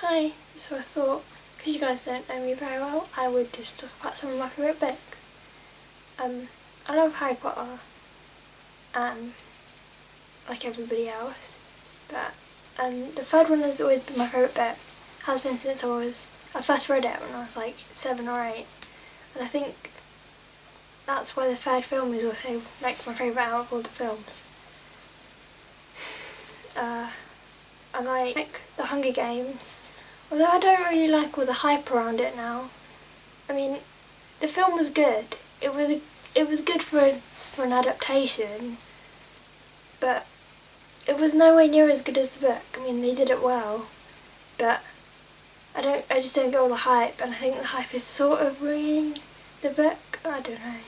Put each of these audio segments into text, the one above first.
Hi, so I thought, because you guys don't know me very well, I would just talk about some of my favourite books. I love Harry Potter, like everybody else, but the third one has always been my favourite book. Has been since I first read it when I was like 7 or 8, and I think that's why the third film is also like my favourite out of all the films. I like The Hunger Games, although I don't really like all the hype around it now. I mean, the film was good. It was good for an adaptation, but it was nowhere near as good as the book. I mean, they did it well, but I just don't get all the hype, and I think the hype is sort of ruining the book. I don't know.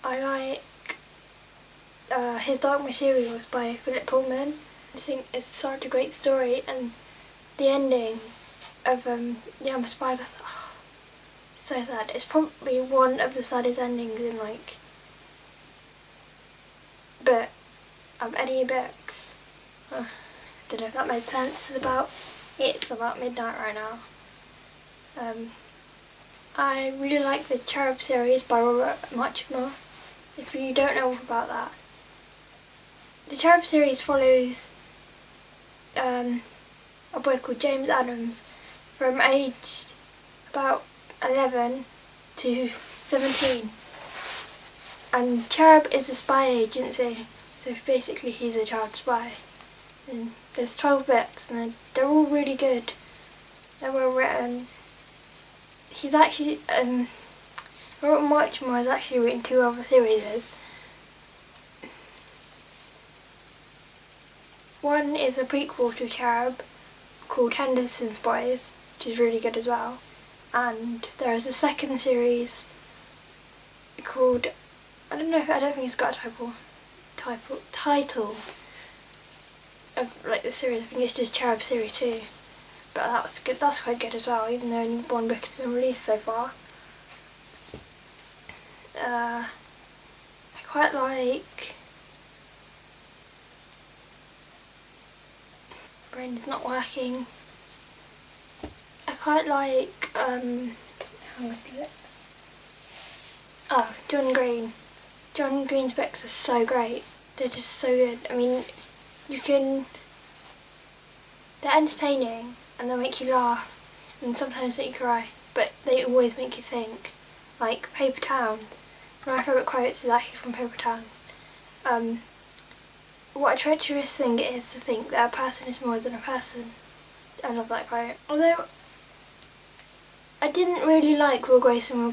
I like His Dark Materials by Philip Pullman. I think it's such a great story, and the ending of The Spy was so sad. It's probably one of the saddest endings in book of any books. I don't know if that made sense. It's about midnight right now. I really like the Cherub series by Robert Muchmore. If you don't know about that, the Cherub series follows a boy called James Adams from age about 11 to 17. And Cherub is a spy agency, so basically he's a child spy. And there's 12 books, and they're all really good. They're well written. He's actually, Robert Muchmore has actually written 2 other series. One is a prequel to Cherub called Henderson's Boys, which is really good as well. And there is a second series called, I don't think it's got a title of the series. I think it's just Cherub Series 2. But that's good. That's quite good as well, even though only one book has been released so far. I quite like. Brain's not working. I quite like. John Green. John Green's books are so great. They're just so good. I mean, they're entertaining and they make you laugh and sometimes make you cry, but they always make you think. Like Paper Towns. One of my favourite quotes is actually from Paper Towns. What a treacherous thing it is to think that a person is more than a person. I love that quote. Although I didn't really like Will Grayson.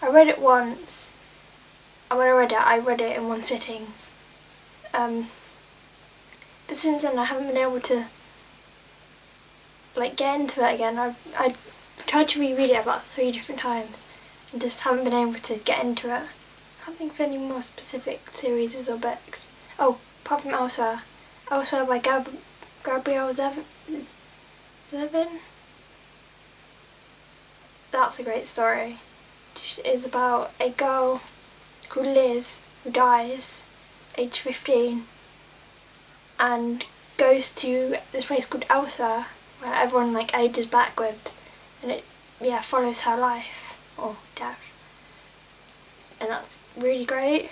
I read it once, and when I read it in one sitting. But since then I haven't been able to get into it again. I tried to reread it about 3 different times and just haven't been able to get into it. I can't think of any more specific series or books. Oh, apart from Elsewhere. Elsewhere by Gabrielle Zevin. That's a great story. It is about a girl called Liz who dies, age 15, and goes to this place called Elsewhere, where everyone ages backwards, and it follows her life or death, and that's really great.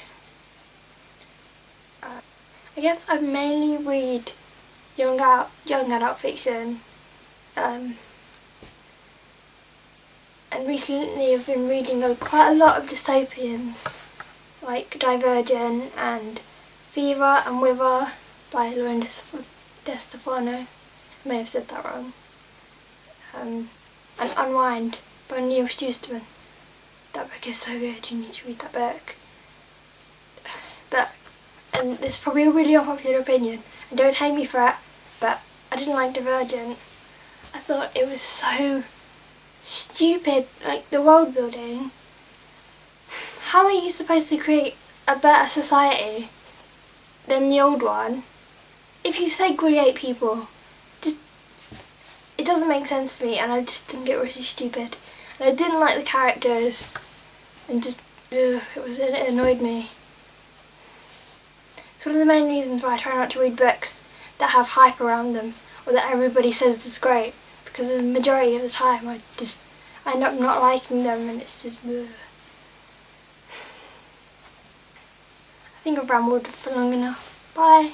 I guess I mainly read young adult fiction, and recently I've been reading quite a lot of dystopians, like Divergent and Fever and Wither by Lauren Stefano. I may have said that wrong. And Unwind by Neil Stewart. That book is so good, you need to read that book. And this is probably a really unpopular opinion, and don't hate me for it, but I didn't like Divergent. I thought it was so stupid, the world building. How are you supposed to create a better society than the old one if you segregate people? It doesn't make sense to me, and I just think it was really stupid. And I didn't like the characters, and it annoyed me. It's one of the main reasons why I try not to read books that have hype around them, or that everybody says is great, because the majority of the time I end up not liking them, and it's just bleh. I think I've rambled for long enough. Bye.